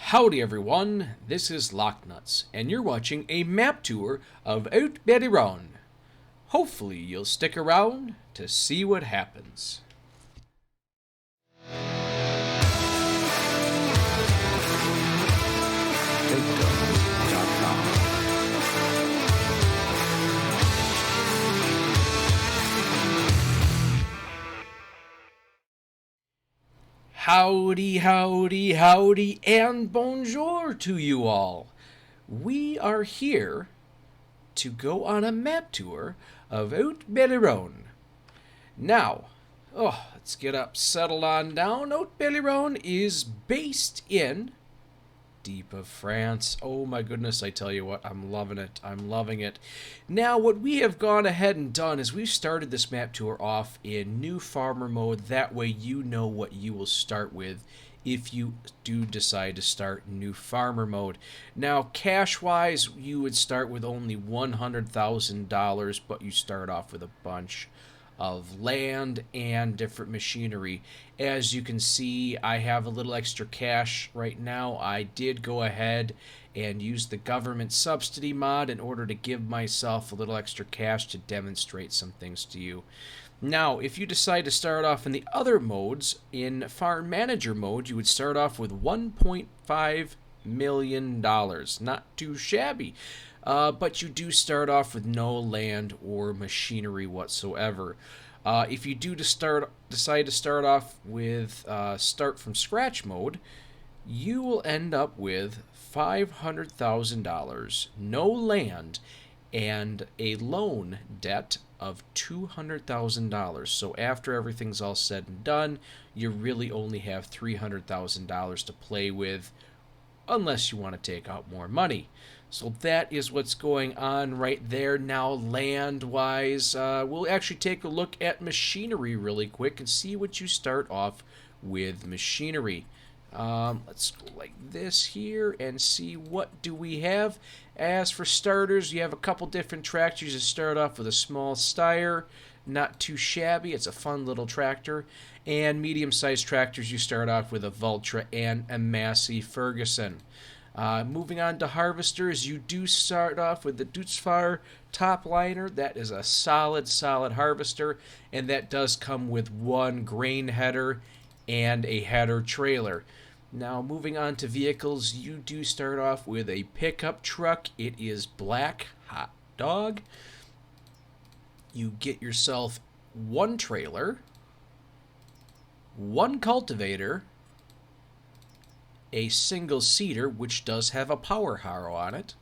Howdy everyone, this is LockNutz, and you're watching a map tour of Haut-Beyleron. Hopefully you'll stick around to see what happens. Howdy, howdy, howdy, and bonjour to you all. We are here to go on a map tour of Haut-Beyleron. Now, let's get up, settled on down. Haut-Beyleron is based in deep of France. Oh my goodness, I tell you what, I'm loving it. I'm loving it. Now, what we have gone ahead and done is we've started this map tour off in new farmer mode. That way you know what you will start with if you do decide to start new farmer mode. Now, cash-wise, you would start with only $100,000, but you start off with a bunch of land and different machinery. As you can see, I have a little extra cash right now. I did go ahead and use the government subsidy mod in order to give myself a little extra cash to demonstrate some things to you. Now, if you decide to start off in the other modes, in farm manager mode, you would start off with $1.5 million. Not too shabby. But you do start off with no land or machinery whatsoever. If you do decide to start off with start from scratch mode, you will end up with $500,000, no land, and a loan debt of $200,000. So after everything's all said and done, you really only have $300,000 to play with, unless you want to take out more money. So that is what's going on right there. Now, land-wise, we'll actually take a look at machinery really quick and see what you start off with machinery. Let's go like this here and see what do we have. As for starters, you have a couple different tractors. You start off with a small Steyr, not too shabby. It's a fun little tractor. And medium-sized tractors, you start off with a Valtra and a Massey Ferguson. Moving on to harvesters, you do start off with the Dutzfar top liner. That is a solid harvester, and that does come with one grain header and a header trailer. Now, moving on to vehicles, you do start off with a pickup truck. It is black, hot dog. You get yourself one trailer, one cultivator, a single seater, which does have a power harrow on it,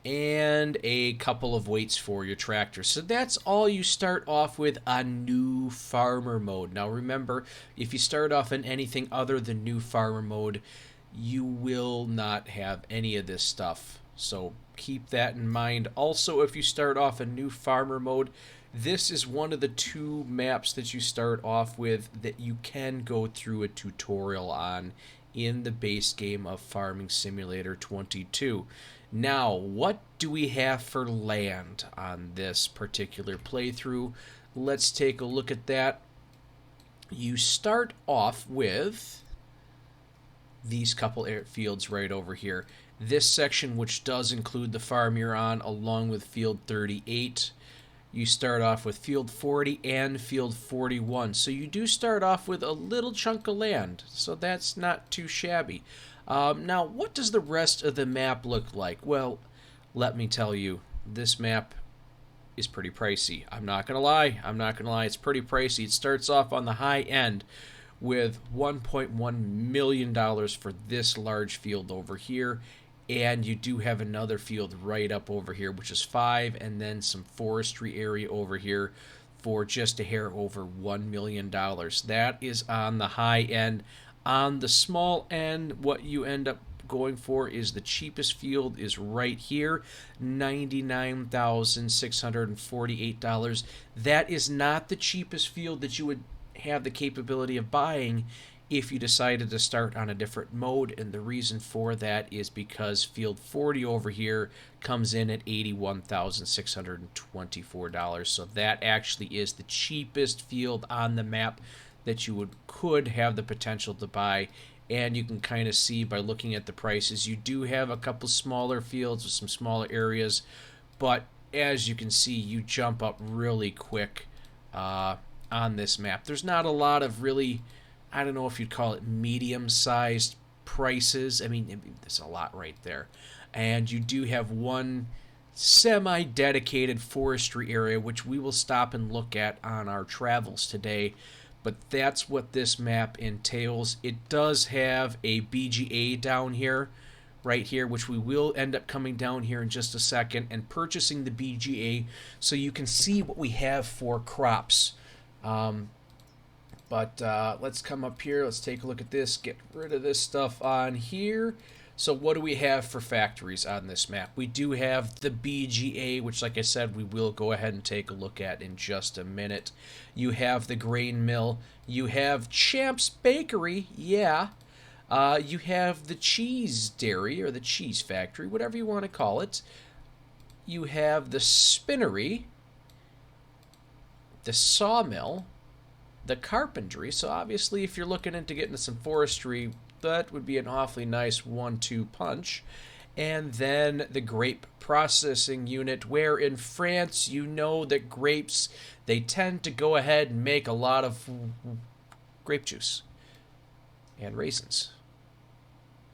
and a couple of weights for your tractor. So that's all you start off with on new farmer mode. Now remember, if you start off in anything other than new farmer mode, you will not have any of this stuff. So keep that in mind. Also, if you start off in new farmer mode, this is one of the two maps that you start off with that you can go through a tutorial on in the base game of Farming Simulator 22. Now, what do we have for land on this particular playthrough? Let's take a look at that. You start off with these couple airfields right over here. This section, which does include the farm you're on, along with field 38. You start off with field 40 and field 41. So you do start off with a little chunk of land. So that's not too shabby. Now, what does the rest of the map look like? Well, let me tell you, this map is pretty pricey. I'm not going to lie. It's pretty pricey. It starts off on the high end with $1.1 million for this large field over here. And you do have another field right up over here, which is 5, and then some forestry area over here for just a hair over $1 million. That is on the high end. On the small end, what you end up going for is the cheapest field is right here, $99,648. That is not the cheapest field that you would have the capability of buying if you decided to start on a different mode, and the reason for that is because field 40 over here comes in at $81,624. So that actually is the cheapest field on the map that you could have the potential to buy and you can kind of see by looking at the prices. You do have a couple smaller fields with some smaller areas, but as you can see, you jump up really quick on this map. There's not a lot of really, I don't know if you'd call it medium-sized prices. I mean, there's a lot right there. And you do have one semi-dedicated forestry area, which we will stop and look at on our travels today. But that's what this map entails. It does have a BGA down here, right here, which we will end up coming down here in just a second and purchasing the BGA so you can see what we have for crops. But let's come up here. Let's take a look at this. Get rid of this stuff on here. So what do we have for factories on this map? We do have the BGA, which, like I said, we will go ahead and take a look at in just a minute. You have the grain mill. You have Champ's Bakery. Yeah. You have the cheese dairy or the cheese factory, whatever you want to call it. You have the spinnery, the sawmill, the carpentry. So obviously, if you're looking into getting some forestry, that would be an awfully nice 1-2 punch. And then the grape processing unit, where in France, you know that grapes, they tend to go ahead and make a lot of grape juice and raisins.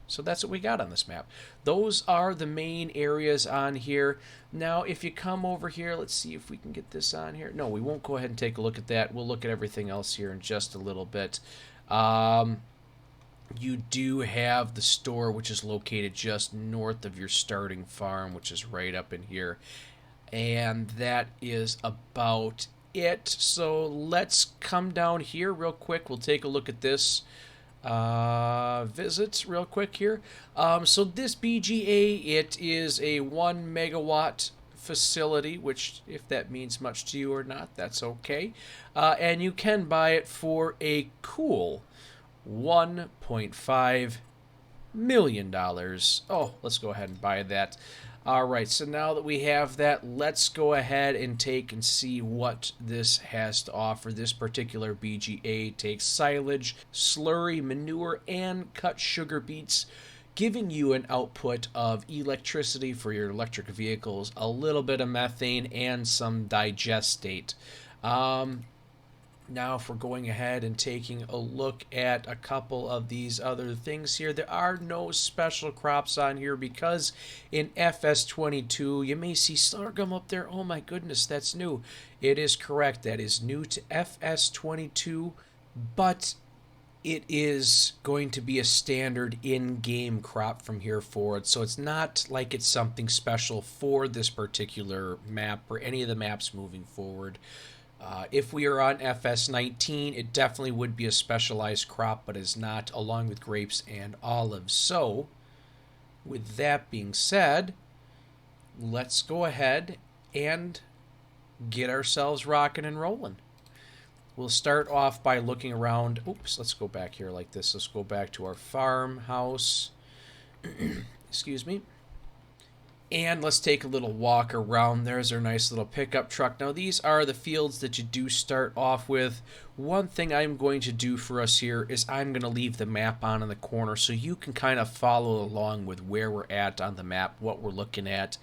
So that's what we got on this map. Those are the main areas on here. Now, if you come over here, let's see if we can get this on here. No, we won't go ahead and take a look at that. We'll look at everything else here in just a little bit. You do have the store, which is located just north of your starting farm, which is right up in here. And that is about it. So let's come down here real quick. We'll take a look at this. Visits real quick here. So this BGA, it is a 1 megawatt facility, which if that means much to you or not, that's okay. And you can buy it for a cool $1.5 million. Oh, let's go ahead and buy that. All right, so now that we have that, let's go ahead and take and see what this has to offer. This particular BGA takes silage, slurry, manure, and cut sugar beets, giving you an output of electricity for your electric vehicles, a little bit of methane, and some digestate. Now, if we're going ahead and taking a look at a couple of these other things here, there are no special crops on here because in FS22, you may see sorghum up there. Oh my goodness, that's new. It is correct. That is new to FS22, but it is going to be a standard in-game crop from here forward. So it's not like it's something special for this particular map or any of the maps moving forward. If we are on FS19, it definitely would be a specialized crop, but is not, along with grapes and olives. So, with that being said, let's go ahead and get ourselves rocking and rolling. We'll start off by looking around. Oops, let's go back here like this. Let's go back to our farmhouse. Excuse me. And let's take a little walk around. There's our nice little pickup truck. Now, these are the fields that you do start off with. One thing I'm going to do for us here is I'm going to leave the map on in the corner so you can kind of follow along with where we're at on the map, what we're looking at,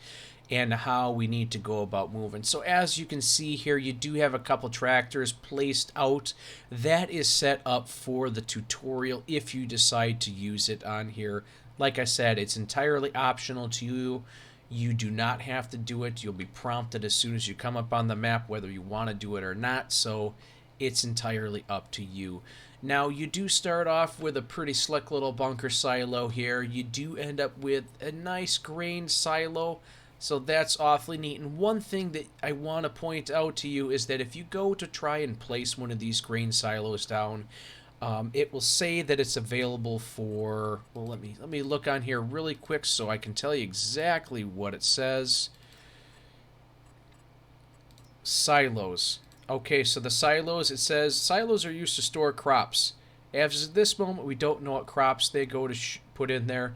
and how we need to go about moving. So as you can see here, you do have a couple tractors placed out. That is set up for the tutorial if you decide to use it on here. Like I said, it's entirely optional to you. You do not have to do it. You'll be prompted as soon as you come up on the map whether you want to do it or not, so it's entirely up to you. Now, you do start off with a pretty slick little bunker silo here. You do end up with a nice grain silo, so that's awfully neat. And one thing that I want to point out to you is that if you go to try and place one of these grain silos down, it will say that it's available for, well, let me look on here really quick so I can tell you exactly what it says. Silos. Okay, so the silos, it says, silos are used to store crops. As of this moment, we don't know what crops they go to put in there.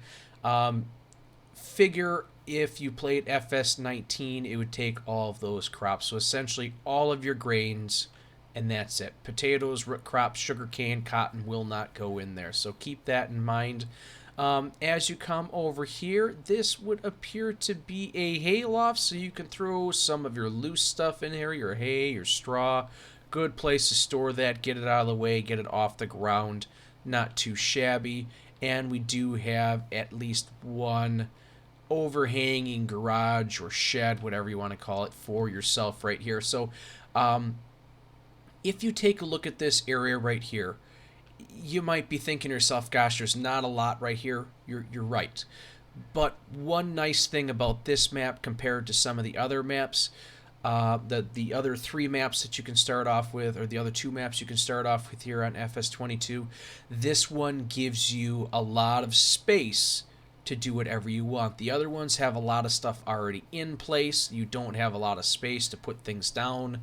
Figure if you played FS19, it would take all of those crops. So essentially, all of your grains and that's it. Potatoes, root crops, sugarcane, cotton will not go in there. So keep that in mind. As you come over here, this would appear to be a hay loft, so you can throw some of your loose stuff in here, your hay, your straw. Good place to store that, get it out of the way, get it off the ground, not too shabby. And we do have at least one overhanging garage or shed, whatever you want to call it, for yourself right here. So if you take a look at this area right here, you might be thinking to yourself, gosh, there's not a lot right here. You're right. But one nice thing about this map compared to some of the other maps, the other 3 maps that you can start off with, or the other 2 maps you can start off with here on FS22, this one gives you a lot of space to do whatever you want. The other ones have a lot of stuff already in place. You don't have a lot of space to put things down.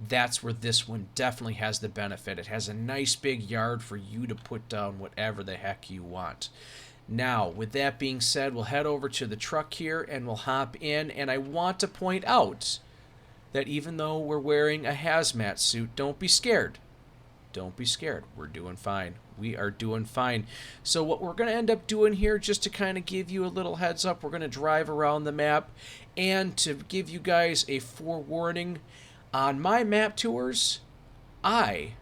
That's where this one definitely has the benefit. It has a nice big yard for you to put down whatever the heck you want. Now, with that being said, we'll head over to the truck here and we'll hop in. And I want to point out that even though we're wearing a hazmat suit, don't be scared. Don't be scared. We're doing fine. We are doing fine. So what we're going to end up doing here, just to kind of give you a little heads up, we're going to drive around the map. And to give you guys a forewarning, on my map tours, I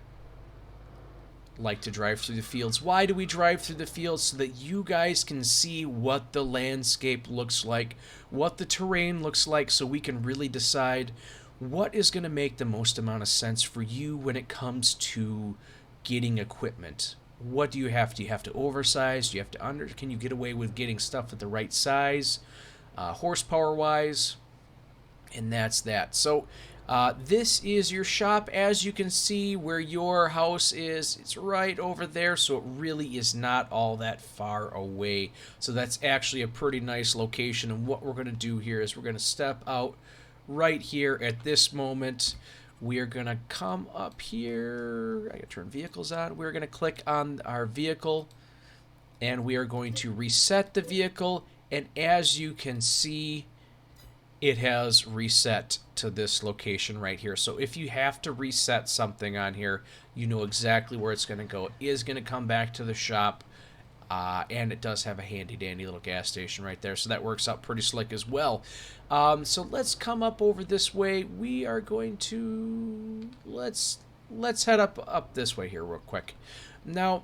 like to drive through the fields. Why do we drive through the fields? So that you guys can see what the landscape looks like, what the terrain looks like, so we can really decide what is going to make the most amount of sense for you when it comes to getting equipment. What do you have? Do you have to oversize? Do you have to under? Can you get away with getting stuff at the right size, horsepower-wise? And that's that. So this is your shop. As you can see where your house is, it's right over there, so it really is not all that far away. So that's actually a pretty nice location, and what we're going to do here is we're going to step out right here at this moment. We are going to come up here. I got to turn vehicles on. We're going to click on our vehicle, and we are going to reset the vehicle, and as you can see, it has reset to this location right here. So if you have to reset something on here, you know exactly where it's going to go. It is going to come back to the shop, and it does have a handy-dandy little gas station right there, so that works out pretty slick as well. So let's come up over this way. We are going to... Let's head up this way here real quick. Now,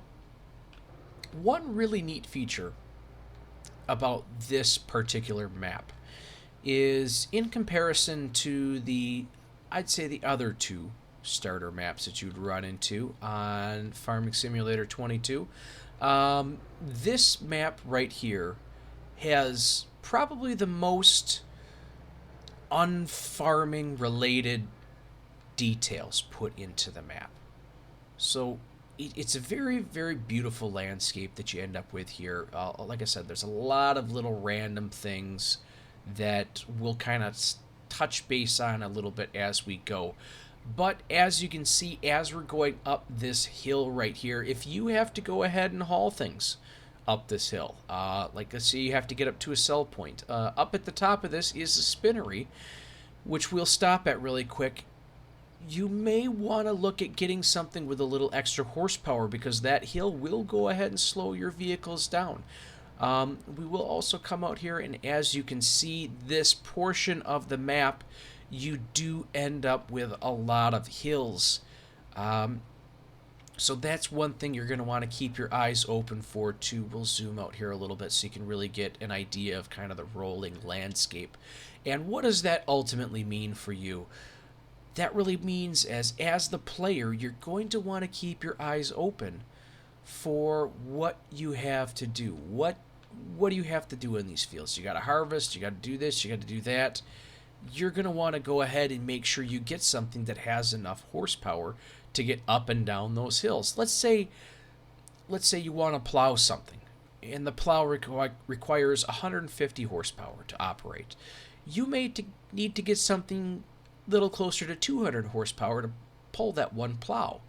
one really neat feature about this particular map is in comparison to I'd say the other 2 starter maps that you'd run into on Farming Simulator 22. This map right here has probably the most unfarming related details put into the map. So it's a very, very beautiful landscape that you end up with here. Like I said, there's a lot of little random things that we'll kind of touch base on a little bit as we go. But as you can see, as we're going up this hill right here, if you have to go ahead and haul things up this hill, like let's say you have to get up to a sell point, up at the top of this is a spinnery, which we'll stop at really quick. You may want to look at getting something with a little extra horsepower, because that hill will go ahead and slow your vehicles down. We will also come out here, and as you can see, this portion of the map, you do end up with a lot of hills. So that's one thing you're going to want to keep your eyes open for too. We'll zoom out here a little bit so you can really get an idea of kind of the rolling landscape. And what does that ultimately mean for you? That really means as the player, you're going to want to keep your eyes open for what you have to do. What do you have to do in these fields? You got to harvest, you got to do this, you got to do that. You're going to want to go ahead and make sure you get something that has enough horsepower to get up and down those hills. Let's say you want to plow something, and the plow requires 150 horsepower to operate. You may need to get something a little closer to 200 horsepower to pull that one plow.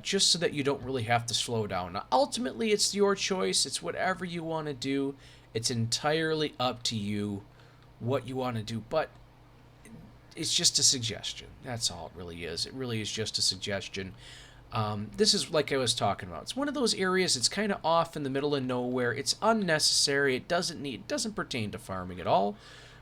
Just so that you don't really have to slow down. Now, ultimately, it's your choice. It's whatever you want to do. It's entirely up to you what you want to do. But it's just a suggestion. That's all it really is. It really is just a suggestion. This is like I was talking about. It's one of those areas. It's kind of off in the middle of nowhere. It's unnecessary. It doesn't pertain to farming at all.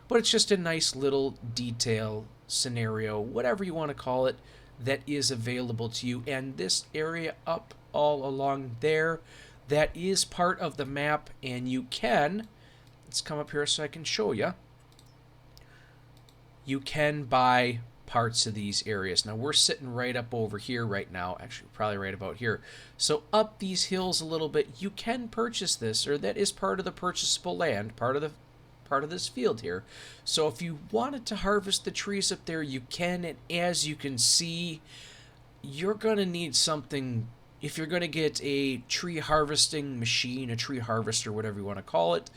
But it's just a nice little detail scenario, whatever you want to call it, that is available to you. And this area up all along there, that is part of the map, and you can, let's come up here so I can show you. You can buy parts of these areas. Now we're sitting right up over here right now, actually probably right about here. So up these hills a little bit, you can purchase this, or that is part of the purchasable land, part of this field here. So if you wanted to harvest the trees up there, you can, and as you can see, you're going to need something. If you're going to get a tree harvesting machine, a tree harvester, whatever you want to call it,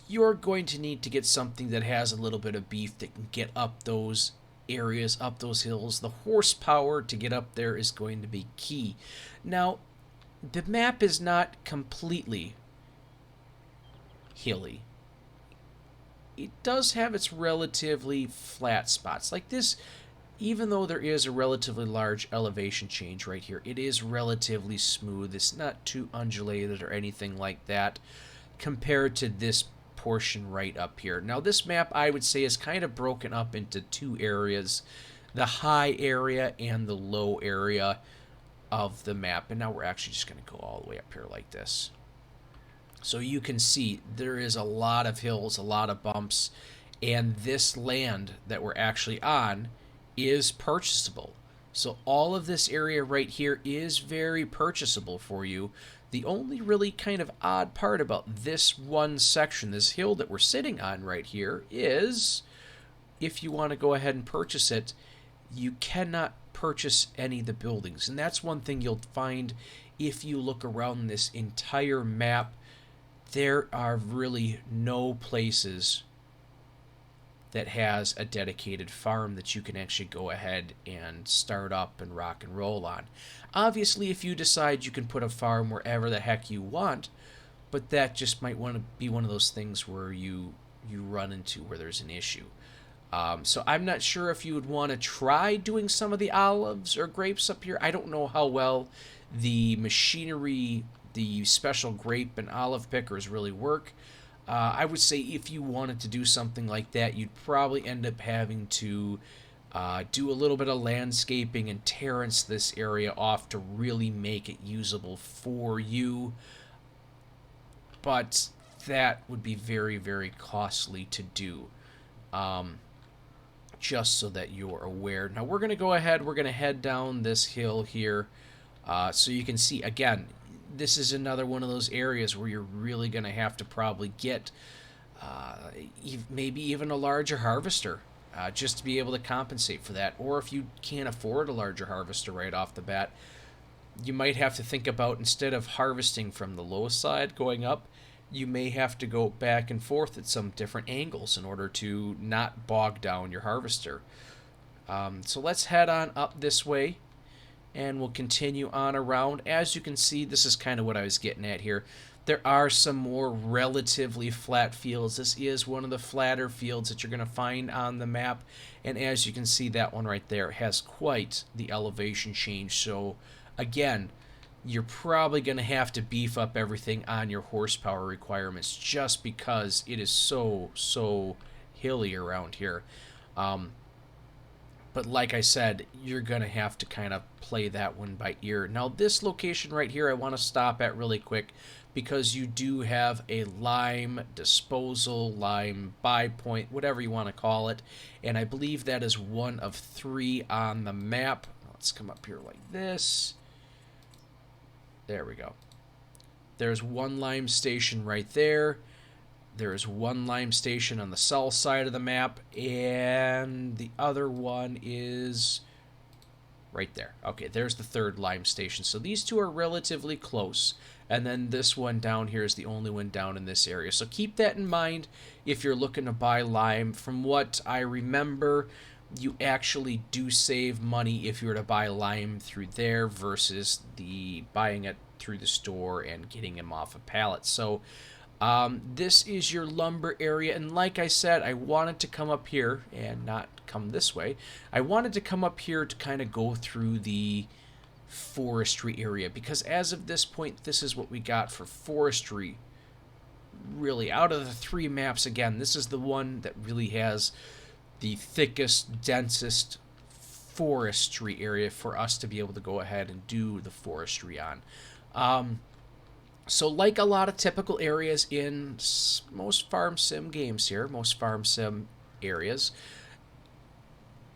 you're going to need to get something that has a little bit of beef that can get up those areas, up those hills. The horsepower to get up there is going to be key. Now, the map is not completely hilly. It does have its relatively flat spots. Like this, even though there is a relatively large elevation change right here, it is relatively smooth. It's not too undulated or anything like that compared to this portion right up here. Now this map, I would say, is kind of broken up into two areas, the high area and the low area of the map. And now we're actually just going to go all the way up here like this. So you can see there is a lot of hills, a lot of bumps, and this land that we're actually on is purchasable. So all of this area right here is very purchasable for you. The only really kind of odd part about this one section, this hill that we're sitting on right here, is if you want to go ahead and purchase it, you cannot purchase any of the buildings. And that's one thing you'll find if you look around this entire map. There are really no places that has a dedicated farm that you can actually go ahead and start up and rock and roll on. Obviously, if you decide you can put a farm wherever the heck you want, but that just might want to be one of those things where you run into where there's an issue. So I'm not sure if you would want to try doing some of the olives or grapes up here. I don't know how well the machinery, the special grape and olive pickers really work. I would say if you wanted to do something like that, you'd probably end up having to do a little bit of landscaping and terrace this area off to really make it usable for you. But that would be very, very costly to do. Just so that you're aware. Now we're going to go ahead, we're going to head down this hill here. So you can see, again, this is another one of those areas where you're really going to have to probably get maybe even a larger harvester just to be able to compensate for that. Or if you can't afford a larger harvester right off the bat, you might have to think about, instead of harvesting from the low side going up, you may have to go back and forth at some different angles in order to not bog down your harvester. So let's head on up this way, and we'll continue on around. As you can see, this is kind of what I was getting at here. There are some more relatively flat fields. This is one of the flatter fields that you're going to find on the map. And as you can see, that one right there has quite the elevation change. So again, you're probably going to have to beef up everything on your horsepower requirements just because it is so hilly around here. But like I said, you're going to have to kind of play that one by ear. Now, this location right here, I want to stop at really quick because you do have a lime disposal, lime buy point, whatever you want to call it. And I believe that is one of 3 on the map. Let's come up here like this. There we go. There's one lime station right there. There's one lime station on the south side of the map, and the other one is right there. Okay, there's the 3rd lime station. So these 2 are relatively close, and then this one down here is the only one down in this area. So keep that in mind if you're looking to buy lime. From what I remember, you actually do save money if you were to buy lime through there versus the buying it through the store and getting them off a pallet. So This is your lumber area, and like I said, I wanted to come up here and not come this way. I wanted to come up here to kind of go through the forestry area, because as of this point, this is what we got for forestry. Really, out of the 3 maps, again, this is the one that really has the thickest, densest forestry area for us to be able to go ahead and do the forestry on. So like a lot of typical areas in most farm sim games here, most farm sim areas,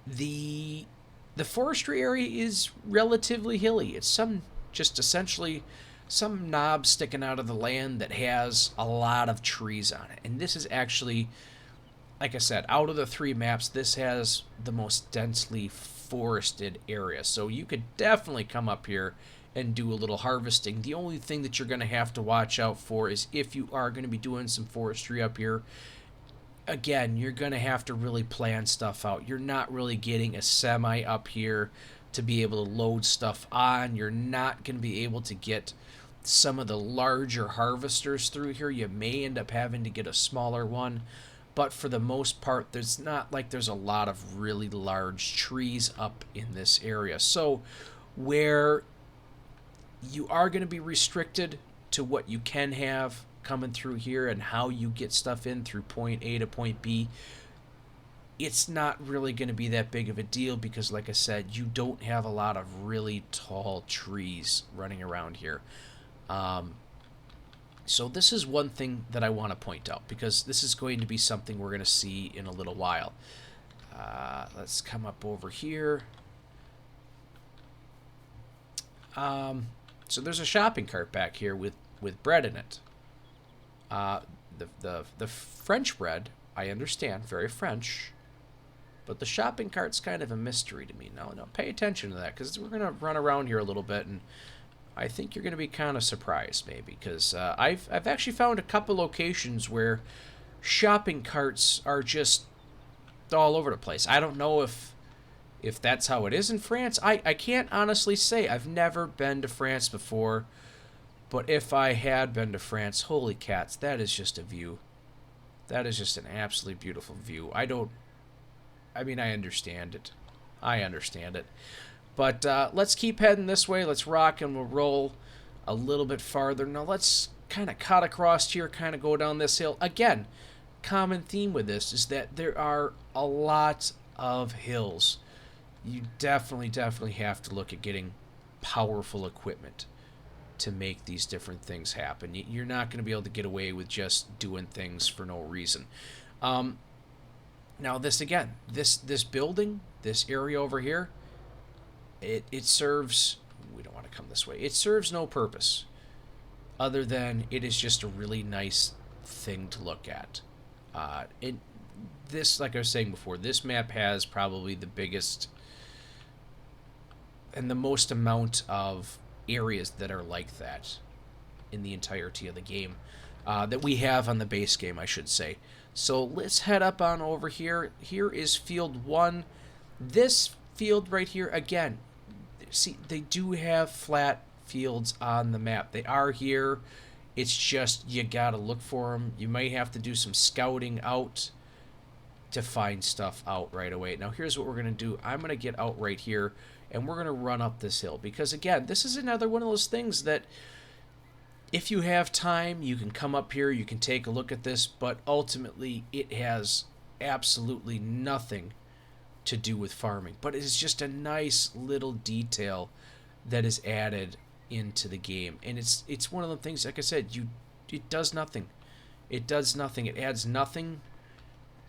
the forestry area is relatively hilly. It's just essentially some knob sticking out of the land that has a lot of trees on it. And this is actually, like I said, out of the 3 maps, this has the most densely forested area. So you could definitely come up here and do a little harvesting. The only thing that you're going to have to watch out for is if you are going to be doing some forestry up here, again, you're going to have to really plan stuff out. You're not really getting a semi up here to be able to load stuff on. You're not going to be able to get some of the larger harvesters through here. You may end up having to get a smaller one, but for the most part, there's not like there's a lot of really large trees up in this area. So where you are going to be restricted to what you can have coming through here and how you get stuff in through point A to point B, it's not really going to be that big of a deal because, like I said, you don't have a lot of really tall trees running around here. So this is one thing that I want to point out because this is going to be something we're going to see in a little while. Let's come up over here. So there's a shopping cart back here with bread in it. The French bread, I understand, very French, but the shopping cart's kind of a mystery to me. Now, pay attention to that because we're going to run around here a little bit, and I think you're going to be kind of surprised maybe because I've actually found a couple locations where shopping carts are just all over the place. I don't know if that's how it is in France. I can't honestly say. I've never been to France before, but if I had been to France, holy cats, that is just a view. That is just an absolutely beautiful view. I understand it. I understand it. But let's keep heading this way. Let's rock and we'll roll a little bit farther. Now let's kind of cut across here, kind of go down this hill. Again, common theme with this is that there are a lot of hills. You definitely have to look at getting powerful equipment to make these different things happen. You're not going to be able to get away with just doing things for no reason. Now this again, this building, this area over here, it serves, we don't want to come this way, it serves no purpose other than it is just a really nice thing to look at. This, like I was saying before, this map has probably the biggest and the most amount of areas that are like that in the entirety of the game that we have on the base game, I should say. So let's head up on over here. Here is field 1. This field right here, again, see, they do have flat fields on the map. They are here. It's just you gotta look for them. You might have to do some scouting out to find stuff out right away. Now here's what we're gonna do. I'm gonna get out right here and we're gonna run up this hill because again, this is another one of those things that if you have time, you can come up here, you can take a look at this, but ultimately it has absolutely nothing to do with farming. But it is just a nice little detail that is added into the game. And it's one of the things, like I said, it does nothing. It does nothing. It adds nothing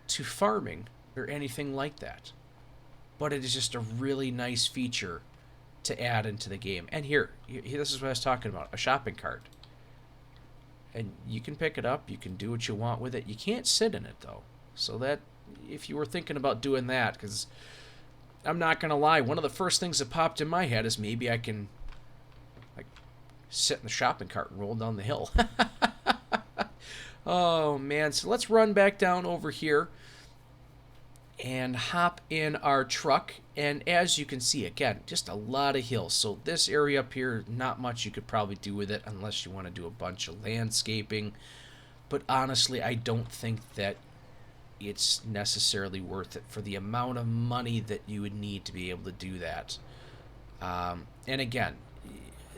to farming or anything like that. But it is just a really nice feature to add into the game. And here, this is what I was talking about, a shopping cart. And you can pick it up, you can do what you want with it. You can't sit in it, though. So that, if you were thinking about doing that, because I'm not going to lie, one of the first things that popped in my head is maybe I can like sit in the shopping cart and roll down the hill. Oh, man. So let's run back down over here and hop in our truck. And as you can see, again, just a lot of hills. So this area up here, not much you could probably do with it unless you want to do a bunch of landscaping. but honestly, I don't think that it's necessarily worth it for the amount of money that you would need to be able to do that. And again,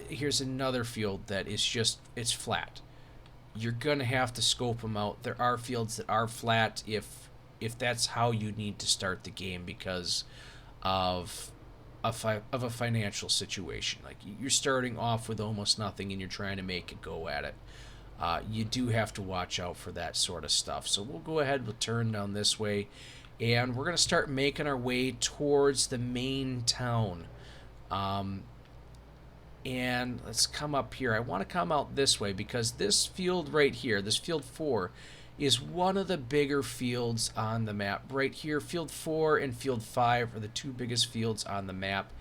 here's another field that is just, it's flat. You're going to have to scope them out. There are fields that are flat if that's how you need to start the game because of of a financial situation. Like you're starting off with almost nothing and you're trying to make a go at it. You do have to watch out for that sort of stuff. So we'll go ahead, we'll turn down this way, and we're going to start making our way towards the main town. And let's come up here. I want to come out this way because this field right here, this field 4, is one of the bigger fields on the map. Right here, field 4 and field 5 are the two biggest fields on the map.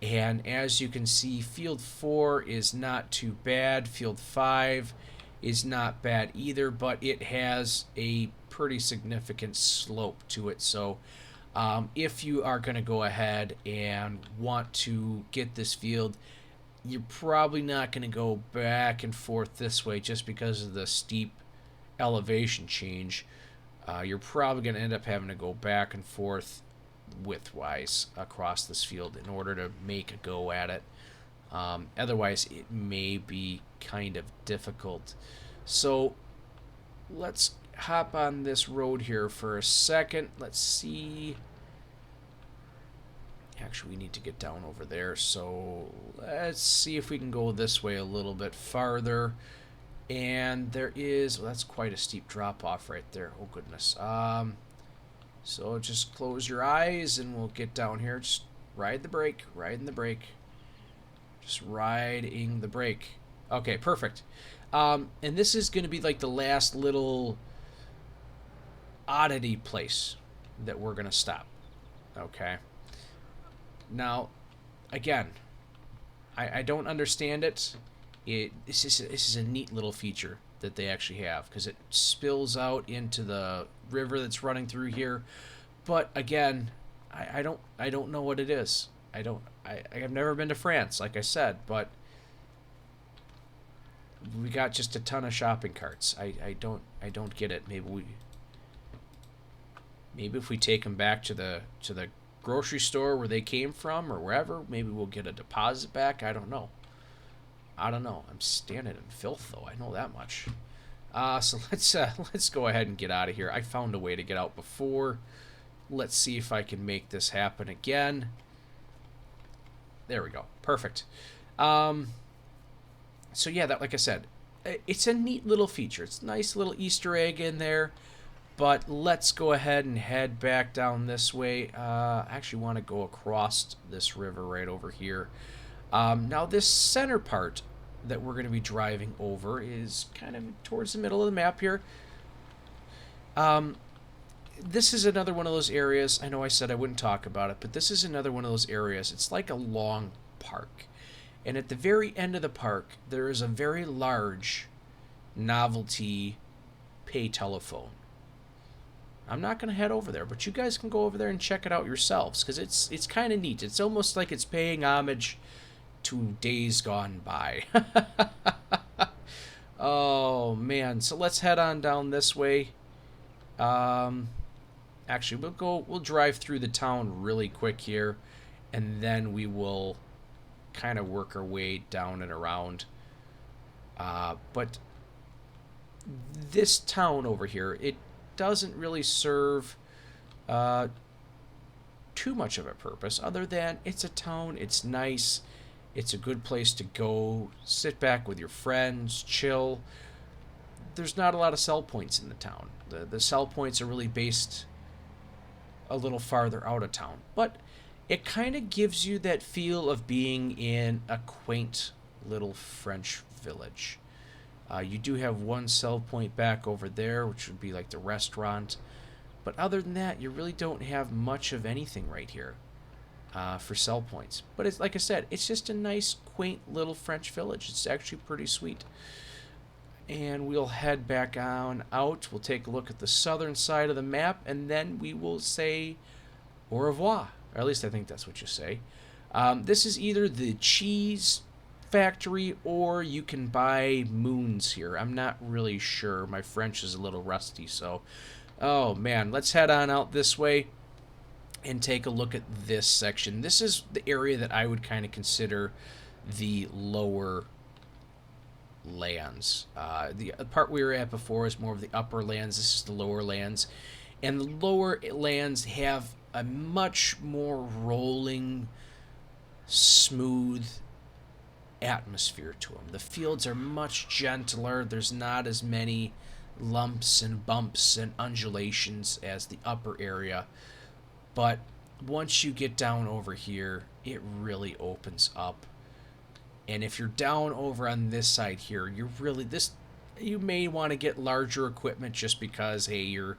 And as you can see, field 4 is not too bad. Field 5 is not bad either, but it has a pretty significant slope to it. So if you are going to go ahead and want to get this field, you're probably not going to go back and forth this way just because of the steep elevation change. You're probably going to end up having to go back and forth widthwise across this field in order to make a go at it. Otherwise, it may be kind of difficult. So let's hop on this road here for a second. Let's see. Actually, we need to get down over there. So let's see if we can go this way a little bit farther. And there is, well, that's quite a steep drop off right there. Oh, goodness. So just close your eyes and we'll get down here. Just ride the brake, riding the brake. Just riding the brake. Okay, perfect. And this is going to be like the last little oddity place that we're going to stop. Okay. Now, again, I don't understand it. This is a neat little feature that they actually have because it spills out into the river that's running through here. But again, I don't know what it is. I've never been to France, like I said, but we got just a ton of shopping carts. I don't get it. Maybe if we take them back to the grocery store where they came from or wherever, maybe we'll get a deposit back. I don't know. I'm standing in filth though. I know that much. So let's go ahead and get out of here. I found a way to get out before. Let's see if I can make this happen again. There we go. Perfect. So yeah, that, like I said, it's a neat little feature. It's a nice little Easter egg in there. But let's go ahead and head back down this way. I actually want to go across this river right over here. Now this center part that we're going to be driving over is kind of towards the middle of the map here. This is another one of those areas. I know I said I wouldn't talk about it, but this is another one of those areas. It's like a long park. And at the very end of the park, there is a very large novelty pay telephone. I'm not going to head over there, but you guys can go over there and check it out yourselves because it's kind of neat. It's almost like it's paying homage to days gone by. Oh, man. So let's head on down this way. Actually, we'll drive through the town really quick here, and then we will kind of work our way down and around. But this town over here, it doesn't really serve too much of a purpose other than it's a town, it's nice, it's a good place to go, sit back with your friends, chill. There's not a lot of sell points in the town. The sell points are really based a little farther out of town, but it kind of gives you that feel of being in a quaint little French village. You do have one sell point back over there, which would be like the restaurant. But other than that, you really don't have much of anything right here for sell points. But it's like I said, it's just a nice, quaint little French village. It's actually pretty sweet. And we'll head back on out. We'll take a look at the southern side of the map, and then we will say au revoir. Or at least I think that's what you say. This is either the cheese factory, or you can buy moons here. I'm not really sure. My French is a little rusty, so... Oh, man. Let's head on out this way and take a look at this section. This is the area that I would kind of consider the lower lands. The part we were at before is more of the upper lands. This is the lower lands. And the lower lands have a much more rolling, smooth atmosphere to them. The fields are much gentler. There's not as many lumps and bumps and undulations as the upper area. But once you get down over here, it really opens up. And if you're down over on this side here, you may want to get larger equipment just because, hey, there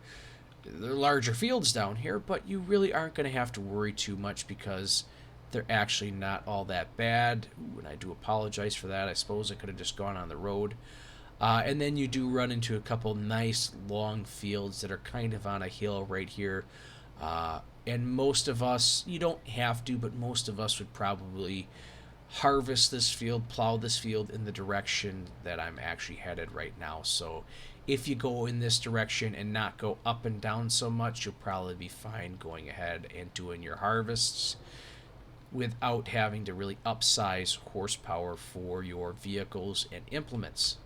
are larger fields down here, but you really aren't going to have to worry too much because they're actually not all that bad. Ooh, and I do apologize for that. I suppose I could have just gone on the road. And then you do run into a couple nice long fields that are kind of on a hill right here. And most of us, you don't have to, but most of us would probably harvest this field, plow this field in the direction that I'm actually headed right now. So if you go in this direction and not go up and down so much, you'll probably be fine going ahead and doing your harvests without having to really upsize horsepower for your vehicles and implements.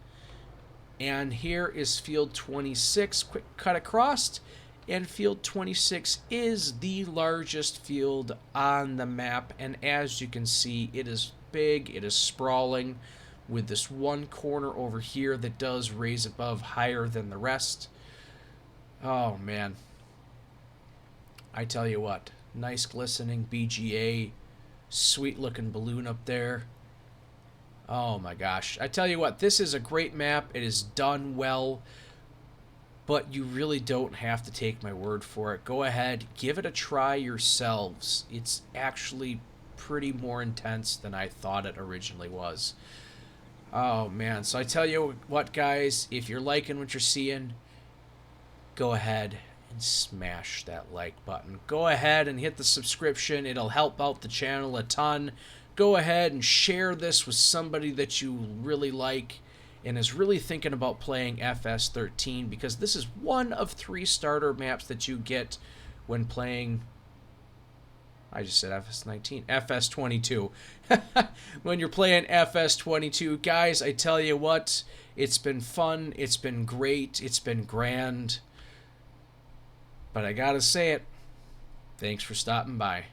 And here is field 26, quick cut across. And field 26 is the largest field on the map, and as you can see, it is big, it is sprawling, with this one corner over here that does raise above higher than the rest. Oh man, I tell you what, nice glistening BGA, sweet looking balloon up there. Oh my gosh, I tell you what, this is a great map. It is done well. But you really don't have to take my word for it. Go ahead, give it a try yourselves. It's actually pretty more intense than I thought it originally was. Oh man, so I tell you what guys, if you're liking what you're seeing, go ahead and smash that like button. Go ahead and hit the subscription. It'll help out the channel a ton. Go ahead and share this with somebody that you really like and is really thinking about playing FS13, because this is one of 3 starter maps that you get when playing, I just said FS19, FS22. When you're playing FS22, guys, I tell you what, it's been fun, it's been great, it's been grand, but I gotta say it, thanks for stopping by.